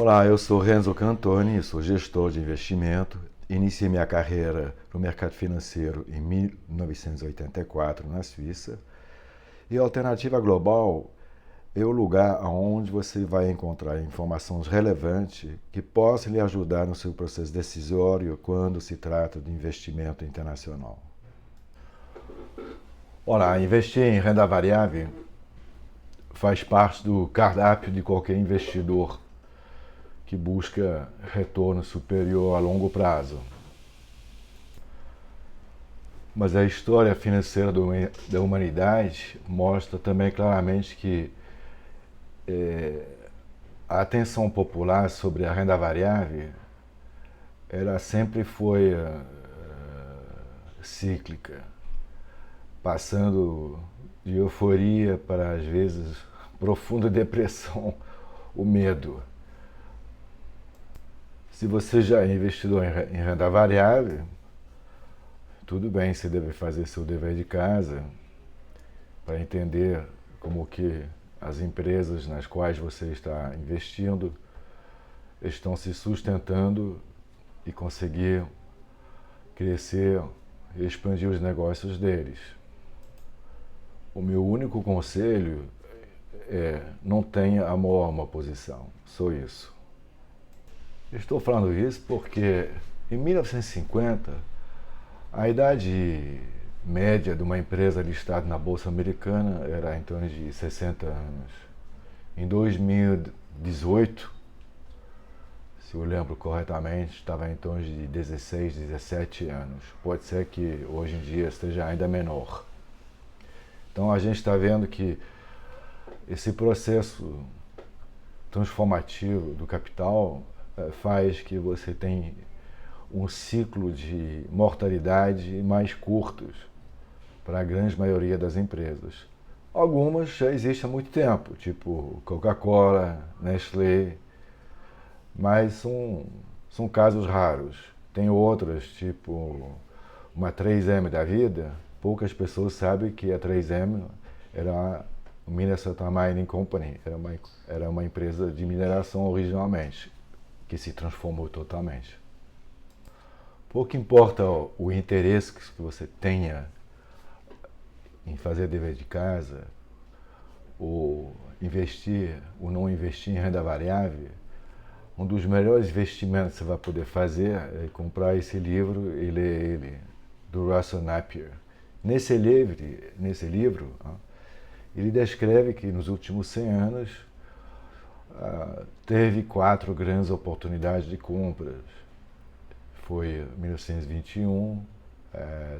Olá, eu sou Renzo Cantoni, sou gestor de investimento. Iniciei minha carreira no mercado financeiro em 1984 na Suíça. E a Alternativa Global é o lugar onde você vai encontrar informações relevantes que possam lhe ajudar no seu processo decisório quando se trata de investimento internacional. Olá, investir em renda variável faz parte do cardápio de qualquer investidor que busca retorno superior a longo prazo. Mas a história financeira da humanidade mostra também claramente que a atenção popular sobre a renda variável ela sempre foi cíclica, passando de euforia para, às vezes, profunda depressão, o medo. Se você já é investidor em renda variável, tudo bem, você deve fazer seu dever de casa para entender como que as empresas nas quais você está investindo estão se sustentando e conseguir crescer e expandir os negócios deles. O meu único conselho é não tenha amor a uma posição, só isso. Estou falando isso porque em 1950 a idade média de uma empresa listada na Bolsa Americana era em torno de 60 anos. Em 2018, se eu lembro corretamente, estava em torno de 16, 17 anos. Pode ser que hoje em dia esteja ainda menor. Então a gente está vendo que esse processo transformativo do capital faz que você tenha um ciclo de mortalidade mais curtos para a grande maioria das empresas. Algumas já existem há muito tempo, tipo Coca-Cola, Nestlé, mas são casos raros. Tem outras, tipo uma 3M da vida, poucas pessoas sabem que a 3M era a Minnesota Mining Company, era uma empresa de mineração originalmente, que se transformou totalmente. Pouco importa o interesse que você tenha em fazer dever de casa, ou investir ou não investir em renda variável, um dos melhores investimentos que você vai poder fazer é comprar esse livro e ler ele, do Russell Napier. Nesse livro, ele descreve que nos últimos 100 anos teve 4 grandes oportunidades de compras. Foi 1921,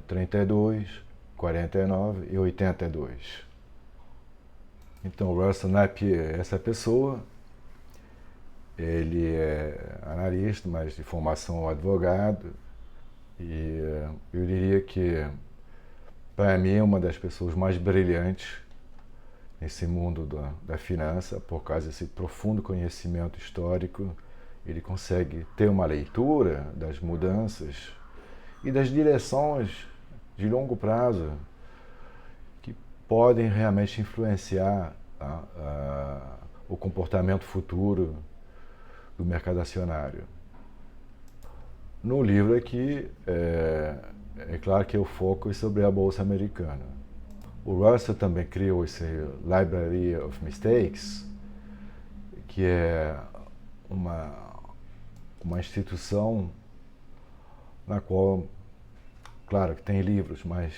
32, 49 e 82. Então, Russell Napier, essa pessoa, ele é analista, mas de formação advogado, e eu diria que, para mim, é uma das pessoas mais brilhantes nesse mundo da finança, por causa desse profundo conhecimento histórico. Ele consegue ter uma leitura das mudanças e das direções de longo prazo que podem realmente influenciar o comportamento futuro do mercado acionário. No livro aqui, é claro que o foco é sobre a Bolsa Americana. O Russell também criou esse Library of Mistakes, que é uma instituição na qual, claro que tem livros, mas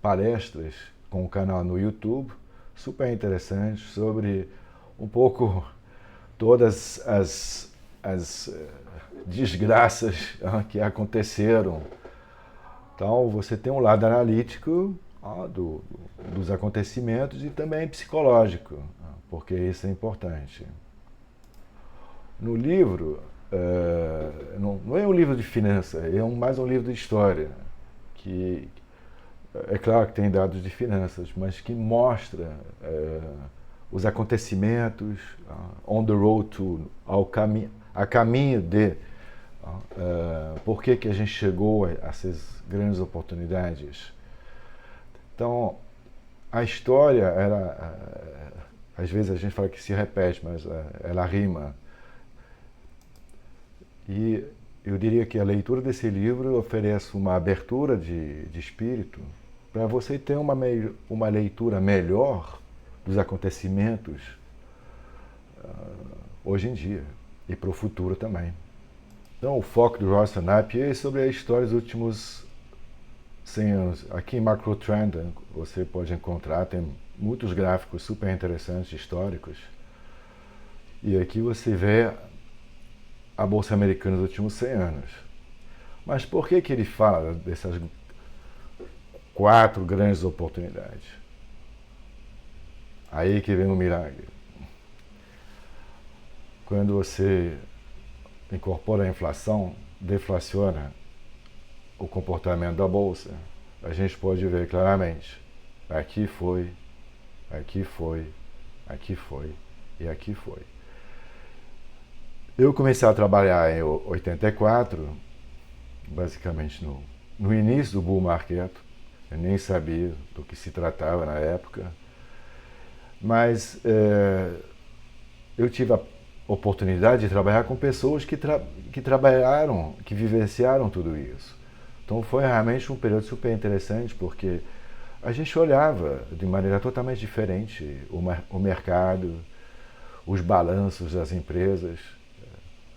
palestras com um canal no YouTube super interessantes sobre um pouco todas as desgraças que aconteceram. Então você tem um lado analítico dos acontecimentos e também psicológico, porque isso é importante. No livro, não é um livro de finanças, é mais um livro de história, que é claro que tem dados de finanças, mas que mostra os acontecimentos on the road a caminho de por que a gente chegou a essas grandes oportunidades. Então, a história, às vezes a gente fala que se repete, mas ela rima. E eu diria que a leitura desse livro oferece uma abertura de espírito para você ter uma leitura melhor dos acontecimentos hoje em dia e para o futuro também. Então, o foco do Ross Napp é sobre a história dos últimos 100 anos. Aqui em Macrotrend você pode encontrar, tem muitos gráficos super interessantes, históricos. E aqui você vê a Bolsa Americana dos últimos 100 anos. Mas por que ele fala dessas 4 grandes oportunidades? Aí que vem o milagre. Quando você incorpora a inflação, deflaciona o comportamento da Bolsa, a gente pode ver claramente. Aqui foi, aqui foi, aqui foi e aqui foi. Eu comecei a trabalhar em 84, basicamente no início do bull market. Eu nem sabia do que se tratava na época, mas eu tive a oportunidade de trabalhar com pessoas que trabalharam, que vivenciaram tudo isso. Então foi realmente um período super interessante, porque a gente olhava de maneira totalmente diferente o mercado, os balanços das empresas.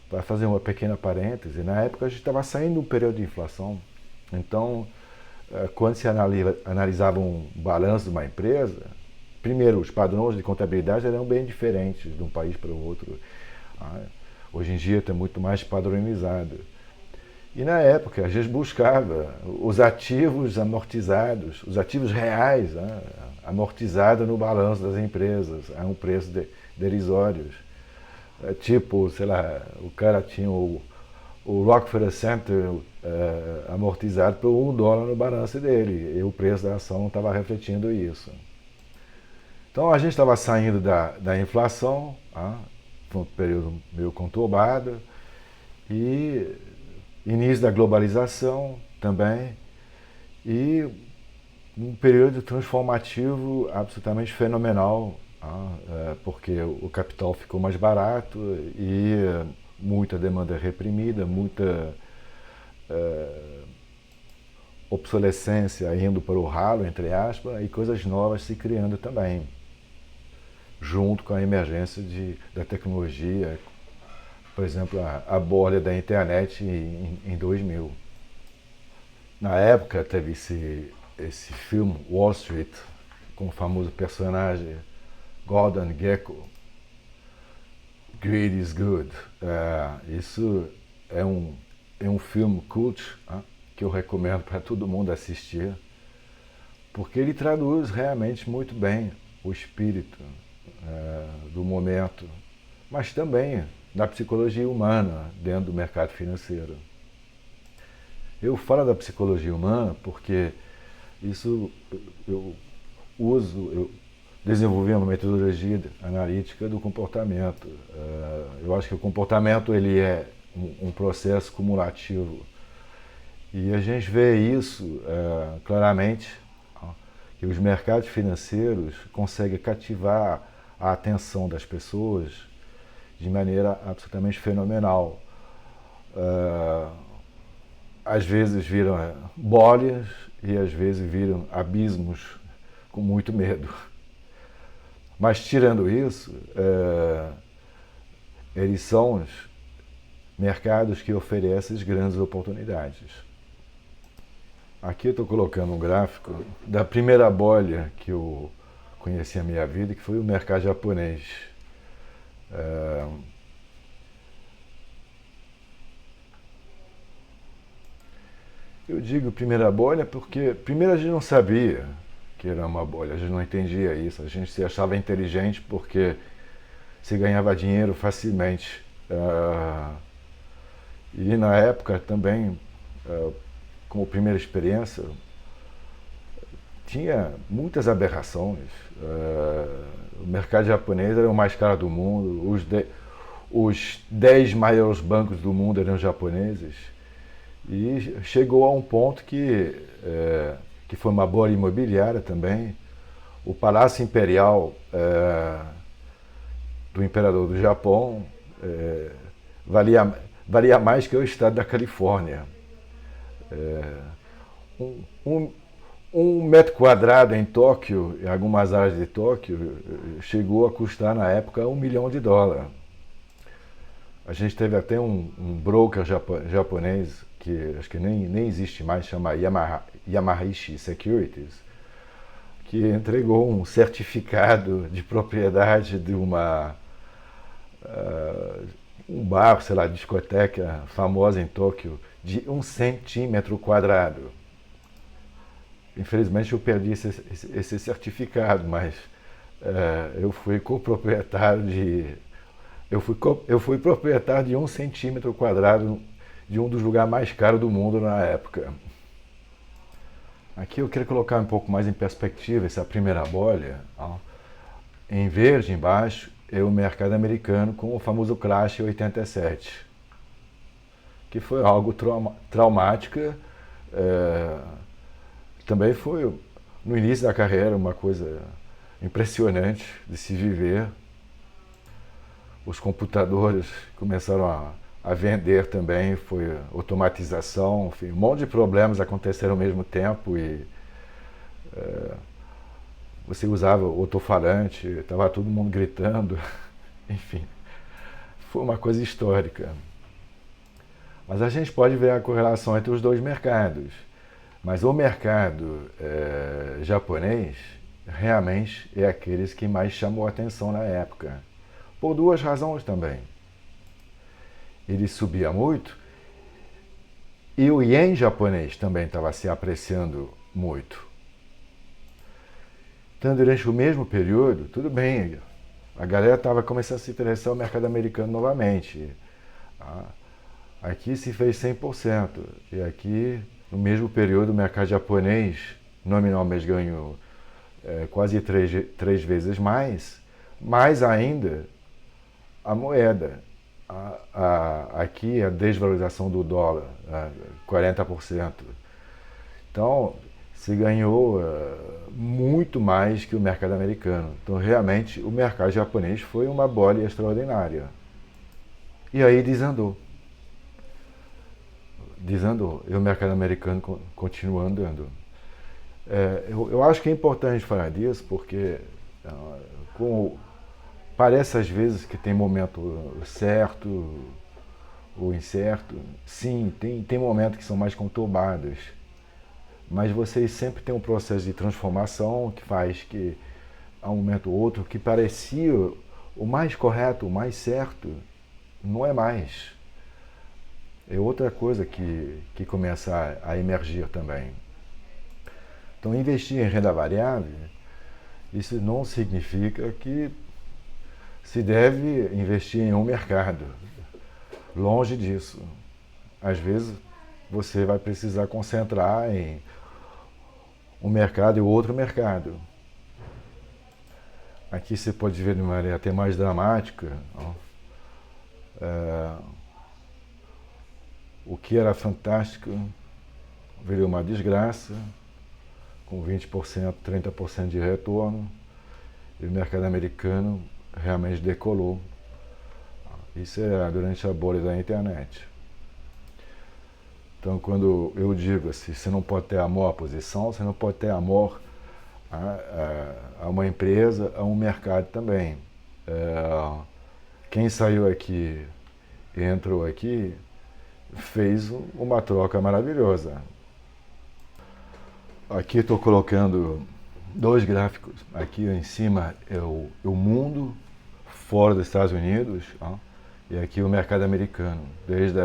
Para fazer uma pequena parêntese, na época a gente estava saindo de um período de inflação. Então, quando se analisava um balanço de uma empresa, primeiro, os padrões de contabilidade eram bem diferentes de um país para o outro. Hoje em dia está muito mais padronizado. E na época a gente buscava os ativos amortizados, os ativos reais, amortizados no balanço das empresas, a um preço derisórios. Tipo, sei lá, o cara tinha o Rockefeller Center amortizado por $1 no balanço dele, e o preço da ação estava refletindo isso. Então a gente estava saindo da inflação, foi um período meio conturbado, e início da globalização também, e um período transformativo absolutamente fenomenal, porque o capital ficou mais barato e muita demanda reprimida, muita obsolescência indo para o ralo, entre aspas, e coisas novas se criando também, junto com a emergência da tecnologia, por exemplo, a bolha da internet em 2000. Na época teve esse filme Wall Street, com o famoso personagem Gordon Gekko, Greed is Good. Isso é um filme cult, que eu recomendo para todo mundo assistir, porque ele traduz realmente muito bem o espírito do momento, mas também da psicologia humana dentro do mercado financeiro. Eu falo da psicologia humana porque isso eu desenvolvi uma metodologia analítica do comportamento. Eu acho que o comportamento ele é um processo cumulativo. E a gente vê isso claramente, que os mercados financeiros conseguem cativar a atenção das pessoas de maneira absolutamente fenomenal. Às vezes viram bolhas e às vezes viram abismos com muito medo. Mas tirando isso, eles são os mercados que oferecem grandes oportunidades. Aqui eu estou colocando um gráfico da primeira bolha que eu conheci na minha vida, que foi o mercado japonês. Eu digo primeira bolha porque primeiro a gente não sabia que era uma bolha, a gente não entendia isso, a gente se achava inteligente porque se ganhava dinheiro facilmente. E na época também, como primeira experiência, tinha muitas aberrações. O mercado japonês era o mais caro do mundo, os 10 maiores bancos do mundo eram japoneses, e chegou a um ponto que foi uma bolha imobiliária também. O Palácio Imperial do Imperador do Japão valia valia mais que o estado da Califórnia. É, um, um, um metro quadrado em Tóquio, em algumas áreas de Tóquio, chegou a custar na época $1 milhão. A gente teve até um broker japonês, que acho que nem existe mais, chama Yamahaishi Securities, que entregou um certificado de propriedade de um bar, sei lá, discoteca famosa em Tóquio, de 1 centímetro quadrado. Infelizmente eu perdi esse certificado, mas eu fui coproprietário eu fui proprietário de 1 centímetro quadrado de um dos lugares mais caros do mundo na época. Aqui eu quero colocar um pouco mais em perspectiva essa primeira bolha. Ó. Em verde embaixo é o mercado americano com o famoso crash 87, que foi algo traumático. Também foi no início da carreira uma coisa impressionante de se viver. Os computadores começaram a vender também, foi automatização, enfim, um monte de problemas aconteceram ao mesmo tempo e você usava o alto-falante, estava todo mundo gritando, enfim, foi uma coisa histórica. Mas a gente pode ver a correlação entre os dois mercados, mas o mercado japonês realmente é aqueles que mais chamou a atenção na época. Por duas razões também. Ele subia muito e o ien japonês também estava se apreciando muito. Então, durante o mesmo período, tudo bem, a galera estava começando a se interessar no mercado americano novamente. Aqui se fez 100%, e aqui, no mesmo período, o mercado japonês nominalmente ganhou quase três vezes mais ainda a moeda. Aqui a desvalorização do dólar, 40%. Então, se ganhou muito mais que o mercado americano. Então, realmente, o mercado japonês foi uma bola extraordinária. E aí desandou. E o mercado americano continua andando. Eu acho que é importante falar disso, porque parece às vezes que tem momento certo ou incerto. Sim, tem momentos que são mais conturbados, mas vocês sempre têm um processo de transformação que faz que, a um momento ou outro, que parecia o mais correto, o mais certo, não é mais. É outra coisa que começa a emergir também. Então, investir em renda variável, isso não significa que se deve investir em um mercado. Longe disso. Às vezes, você vai precisar concentrar em um mercado e outro mercado. Aqui você pode ver de maneira até mais dramática. O que era fantástico virou uma desgraça, com 20%, 30% de retorno, e o mercado americano realmente decolou. Isso é durante a bolha da internet. Então, quando eu digo assim, você não pode ter amor à posição, você não pode ter amor a uma empresa, a um mercado também. Quem saiu aqui e entrou aqui fez uma troca maravilhosa. Aqui estou colocando dois gráficos. Aqui em cima é o mundo fora dos Estados Unidos, e aqui o mercado americano, desde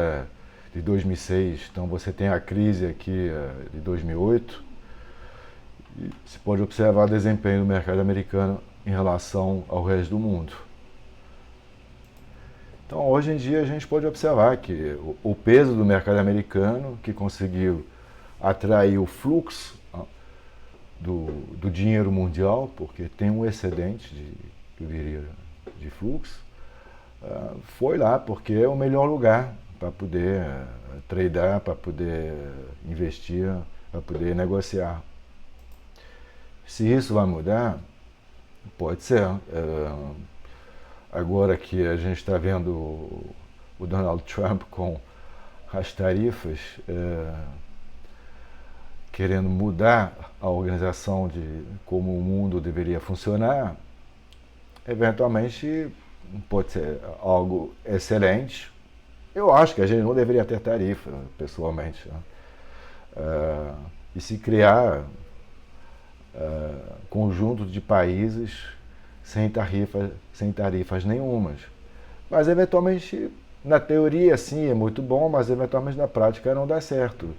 de 2006. Então você tem a crise aqui de 2008, e você pode observar o desempenho do mercado americano em relação ao resto do mundo. Então hoje em dia a gente pode observar que o peso do mercado americano, que conseguiu atrair o fluxo do dinheiro mundial, porque tem um excedente de fluxo, foi lá porque é o melhor lugar para poder tradear, para poder investir, para poder negociar. Se isso vai mudar, pode ser. Agora que a gente está vendo o Donald Trump com as tarifas, querendo mudar a organização de como o mundo deveria funcionar, eventualmente pode ser algo excelente. Eu acho que a gente não deveria ter tarifa, pessoalmente, né? E se criar conjunto de países sem tarifas nenhumas. Mas, eventualmente, na teoria, sim, é muito bom, mas, eventualmente, na prática não dá certo.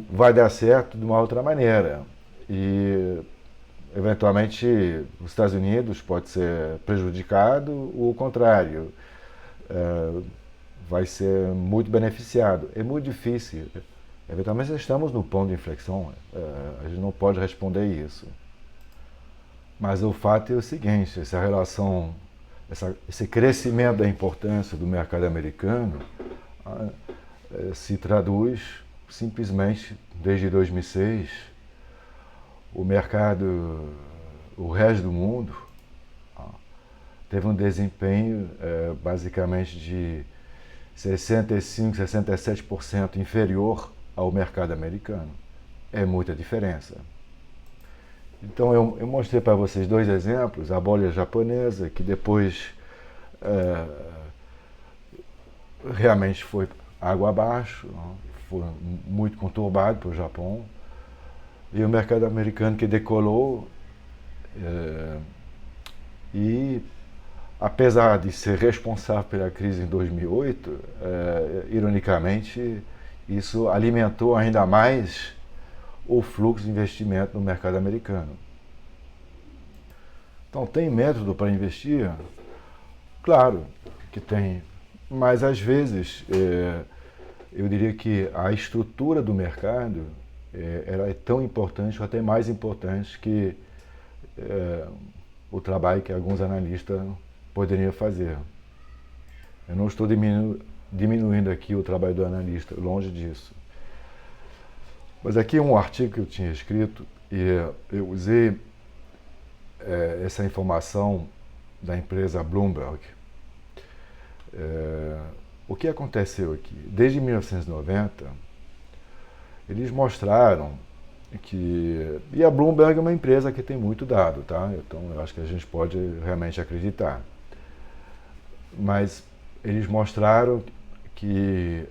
Vai dar certo de uma outra maneira. E, eventualmente, os Estados Unidos pode ser prejudicado, ou o contrário, vai ser muito beneficiado. É muito difícil. Eventualmente, estamos no ponto de inflexão. A gente não pode responder isso. Mas o fato é o seguinte, essa relação, esse crescimento da importância do mercado americano se traduz simplesmente, desde 2006, o mercado, o resto do mundo, teve um desempenho basicamente de 65%, 67% inferior ao mercado americano. É muita diferença. Então eu mostrei para vocês dois exemplos, a bolha japonesa, que depois realmente foi água abaixo, foi muito conturbado para o Japão, e o mercado americano que decolou, e apesar de ser responsável pela crise em 2008, ironicamente, isso alimentou ainda mais o fluxo de investimento no mercado americano. Então, tem método para investir? Claro que tem, mas às vezes eu diria que a estrutura do mercado ela é tão importante, ou até mais importante, que o trabalho que alguns analistas poderiam fazer. Eu não estou diminuindo aqui o trabalho do analista, longe disso. Mas aqui é um artigo que eu tinha escrito e eu usei essa informação da empresa Bloomberg. O que aconteceu aqui? Desde 1990, eles mostraram que... E a Bloomberg é uma empresa que tem muito dado, tá? Então eu acho que a gente pode realmente acreditar. Mas eles mostraram que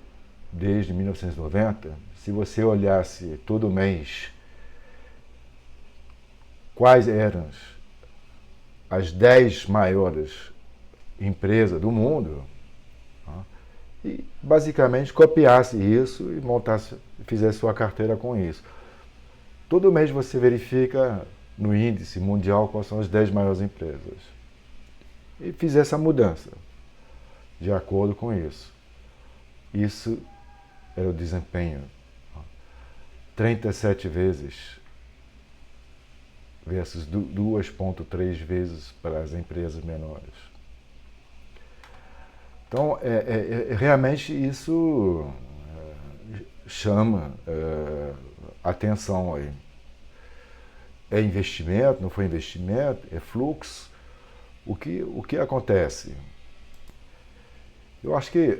desde 1990, se você olhasse todo mês quais eram as 10 maiores empresas do mundo, e basicamente copiasse isso e fizesse sua carteira com isso. Todo mês você verifica no índice mundial quais são as 10 maiores empresas. E fizesse essa mudança de acordo com isso. Isso era o desempenho. 37 vezes versus 2,3 vezes para as empresas menores. Então, realmente isso chama atenção aí. É investimento, não foi investimento, é fluxo. O que acontece? Eu acho que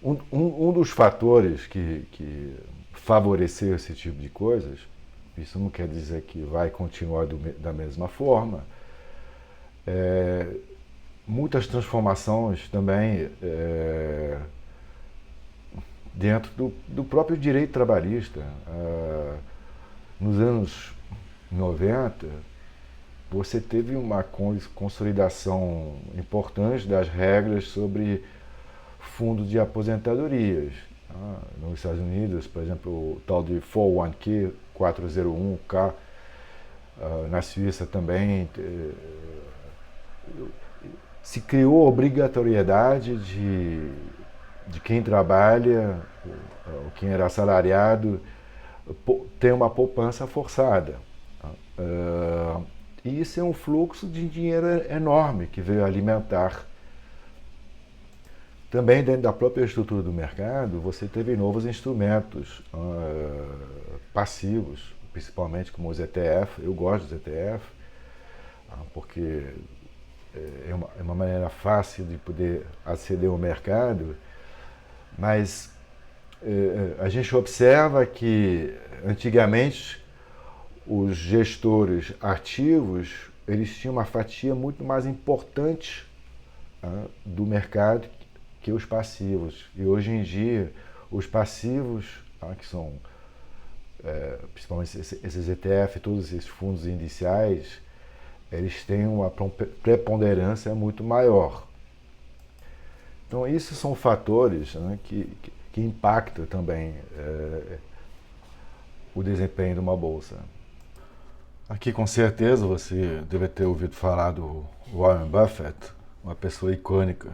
um dos fatores que favoreceu esse tipo de coisas, isso não quer dizer que vai continuar da mesma forma, muitas transformações também dentro do próprio direito trabalhista. Nos anos 90, você teve uma consolidação importante das regras sobre fundos de aposentadorias. Nos Estados Unidos, por exemplo, o tal de 401k, 401k, na Suíça também, se criou a obrigatoriedade de quem trabalha, ou quem era assalariado, ter uma poupança forçada. E isso é um fluxo de dinheiro enorme que veio alimentar. Também dentro da própria estrutura do mercado, você teve novos instrumentos passivos, principalmente como os ETF. Eu gosto dos ETF, porque é uma maneira fácil de poder aceder ao mercado, mas a gente observa que antigamente os gestores ativos eles tinham uma fatia muito mais importante do mercado que os passivos. E hoje em dia os passivos, que são principalmente esses ETF, todos esses fundos iniciais, eles têm uma preponderância muito maior. Então, esses são fatores, né, que impactam também o desempenho de uma bolsa. Aqui, com certeza, você deve ter ouvido falar do Warren Buffett, uma pessoa icônica,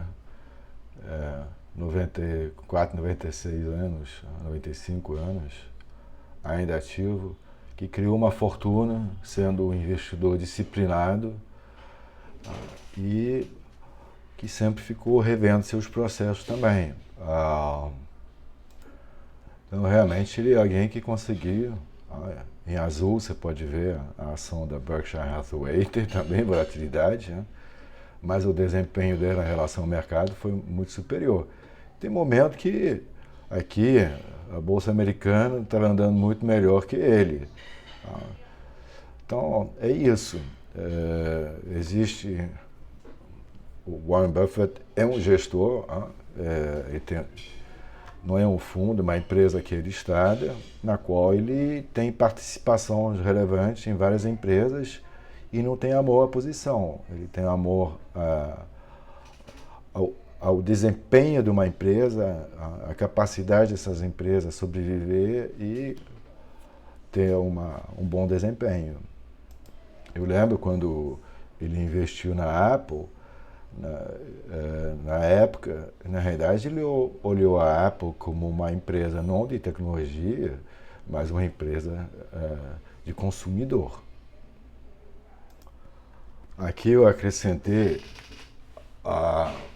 94, 96 anos, 95 anos, ainda ativo, que criou uma fortuna sendo um investidor disciplinado e que sempre ficou revendo seus processos também. Então, realmente, ele é alguém que conseguiu. Em azul, você pode ver a ação da Berkshire Hathaway, tem também volatilidade, né? Mas o desempenho dela em relação ao mercado foi muito superior. Tem momento que aqui a Bolsa Americana está andando muito melhor que ele. Então, é isso. Existe... O Warren Buffett é um gestor, não é um fundo, é uma empresa que é listada, na qual ele tem participações relevantes em várias empresas e não tem amor à posição. Ele tem amor ao desempenho de uma empresa, à capacidade dessas empresas sobreviver e ter um bom desempenho. Eu lembro quando ele investiu na Apple, na época, na realidade, ele olhou a Apple como uma empresa não de tecnologia, mas uma empresa de consumidor. Aqui eu acrescentei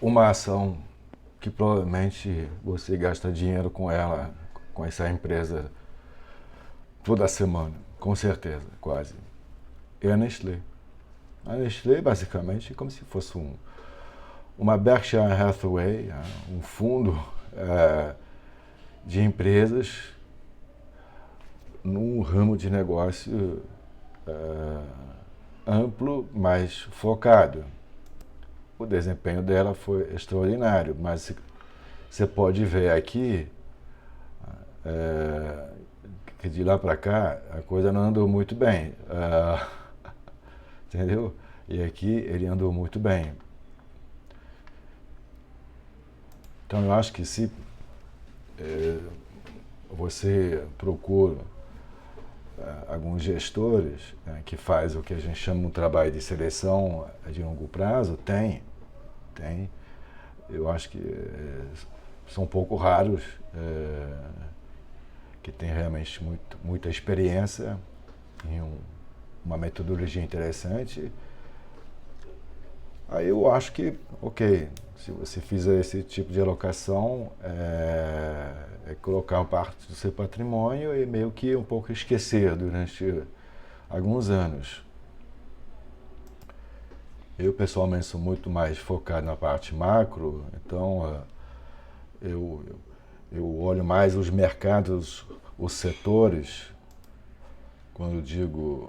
uma ação que provavelmente você gasta dinheiro com ela, com essa empresa, toda semana, com certeza, quase. É a Nestlé. A Nestlé, basicamente, é como se fosse uma Berkshire Hathaway, um fundo de empresas num ramo de negócio amplo, mas focado. O desempenho dela foi extraordinário, mas você pode ver aqui que de lá para cá a coisa não andou muito bem. Entendeu? E aqui ele andou muito bem. Então eu acho que se você procura alguns gestores que faz o que a gente chama de um trabalho de seleção de longo prazo, tem. Eu acho que são um pouco raros que tem realmente muita experiência em uma metodologia interessante. Aí eu acho que, ok, se você fizer esse tipo de alocação, é colocar uma parte do seu patrimônio e meio que um pouco esquecer durante alguns anos. Eu, pessoalmente, sou muito mais focado na parte macro, então eu olho mais os mercados, os setores. Quando eu digo,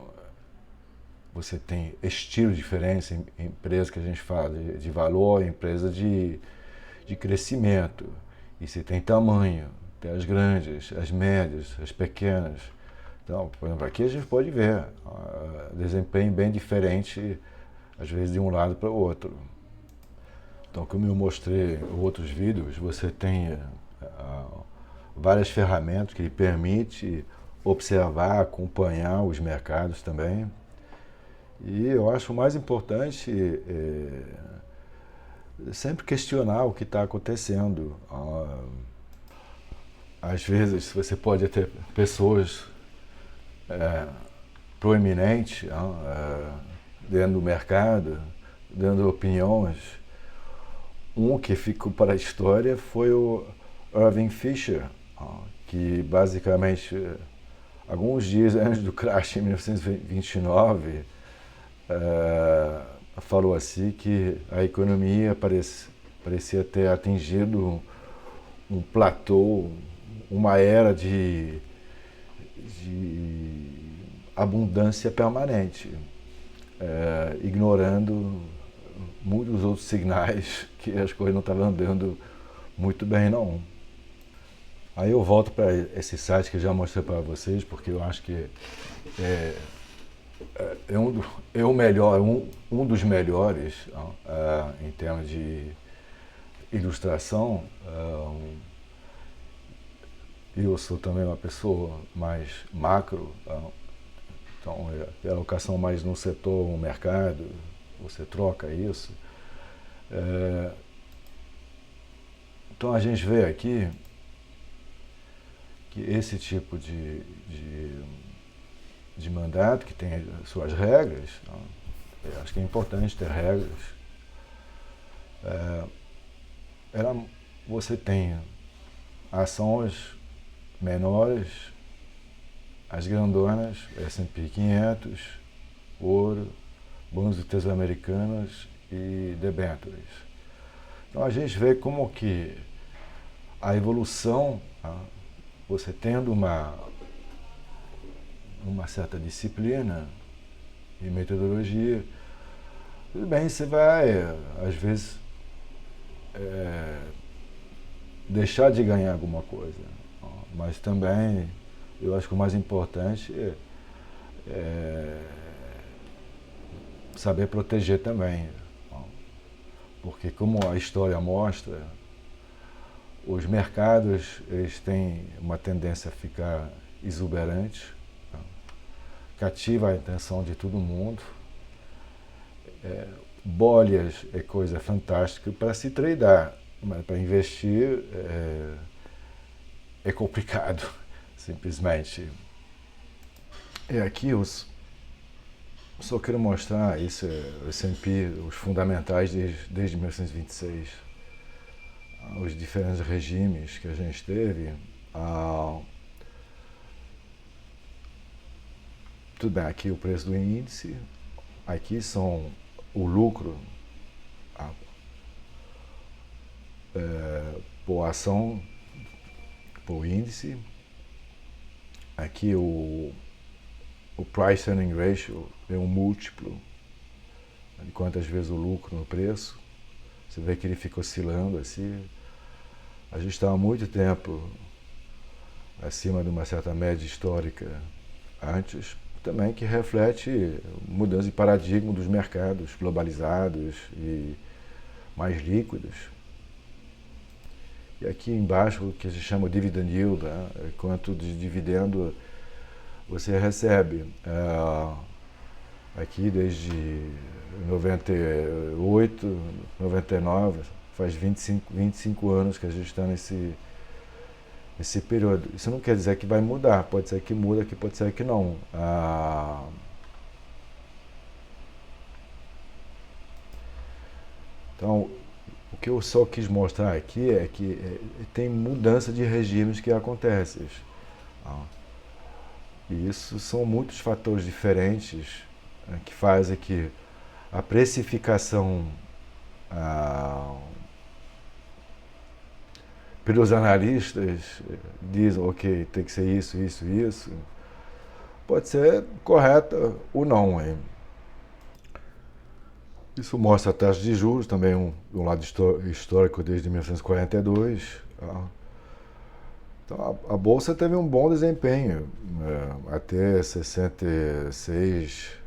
você tem estilos diferentes em empresas que a gente fala de valor, empresa de crescimento. E você tem tamanho, tem as grandes, as médias, as pequenas. Então, por exemplo, aqui a gente pode ver desempenho bem diferente, às vezes de um lado para o outro. Então, como eu mostrei em outros vídeos, você tem várias ferramentas que permitem observar, acompanhar os mercados também. E eu acho o mais importante sempre questionar o que está acontecendo. Às vezes você pode ter pessoas proeminentes dentro do mercado, dando opiniões. Um que ficou para a história foi o Irving Fisher, que basicamente, alguns dias antes do crash em 1929, falou assim que a economia parecia ter atingido um platô, uma era de abundância permanente, ignorando muitos outros sinais que as coisas não estavam andando muito bem, não. Aí eu volto para esse site que eu já mostrei para vocês, porque eu acho que é um melhor, um dos melhores em termos de ilustração. Eu sou também uma pessoa mais macro, então é a alocação mais no setor, no mercado, você troca isso. Então a gente vê aqui que esse tipo de mandato, que tem suas regras, eu acho que é importante ter regras. Você tem ações menores, as grandonas, S&P 500, ouro, bons do Tesouro Americanos e debêntures. Então a gente vê como que a evolução, você tendo uma certa disciplina e metodologia, tudo bem, você vai, às vezes, deixar de ganhar alguma coisa, mas também, eu acho que o mais importante é saber proteger também, porque como a história mostra, os mercados eles têm uma tendência a ficar exuberantes, cativa a atenção de todo mundo. Bolhas é coisa fantástica para se tradar, mas para investir é complicado, simplesmente. E aqui só quero mostrar isso, o S&P, os fundamentais desde 1926, os diferentes regimes que a gente teve. Tudo bem, aqui o preço do índice, aqui são o lucro por ação, por índice. Aqui o price earning ratio é um múltiplo de quantas vezes o lucro no preço. Você vê que ele fica oscilando assim. A gente está há muito tempo acima de uma certa média histórica antes, também que reflete mudança de paradigma dos mercados globalizados e mais líquidos. E aqui embaixo o que se chama dividend yield, quanto de dividendo você recebe. Aqui desde 98, 99, faz 25 anos que a gente está nesse período. Isso não quer dizer que vai mudar, pode ser que muda, que pode ser que não. Então, o que eu só quis mostrar aqui é que tem mudança de regimes que acontecem. E isso são muitos fatores diferentes que fazem que a precificação pelos analistas dizem, ok, tem que ser isso, isso, isso, pode ser correta ou não. Isso mostra a taxa de juros, também um lado histórico desde 1942. Então, a Bolsa teve um bom desempenho até 66,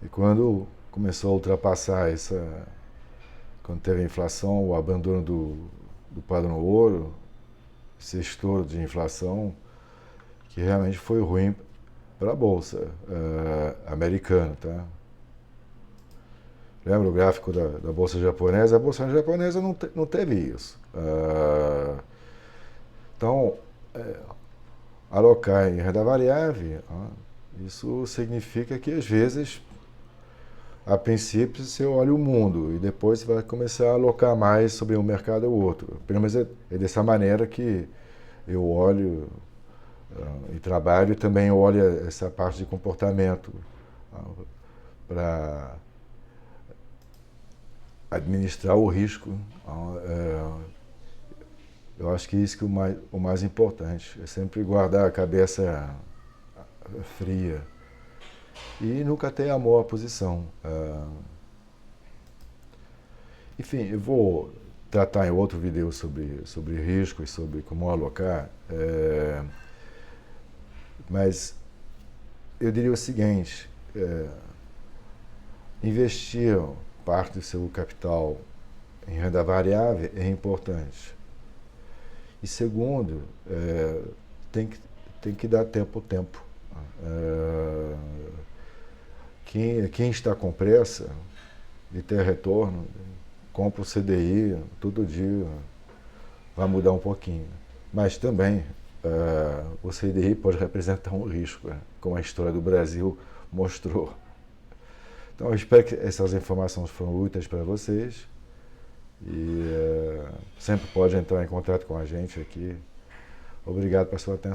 e quando começou a ultrapassar quando teve a inflação, o abandono do padrão ouro, esse estouro de inflação, que realmente foi ruim para a Bolsa americana, tá? Lembra o gráfico da Bolsa Japonesa? A Bolsa Japonesa não teve isso. Então, alocar em renda variável, isso significa que às vezes, a princípio, você olha o mundo e depois você vai começar a alocar mais sobre um mercado ou outro. Pelo menos é dessa maneira que eu olho e trabalho, e também olho essa parte de comportamento para administrar o risco. Eu acho que isso que é o mais importante, é sempre guardar a cabeça fria e nunca ter amor à posição. Enfim, eu vou tratar em outro vídeo sobre risco e sobre como alocar, mas eu diria o seguinte, investir parte do seu capital em renda variável é importante. E segundo, tem que dar tempo ao tempo. Quem está com pressa de ter retorno, compra o CDI todo dia, vai mudar um pouquinho. Mas também o CDI pode representar um risco, como a história do Brasil mostrou. Então eu espero que essas informações foram úteis para vocês. E sempre pode entrar em contato com a gente aqui. Obrigado pela sua atenção.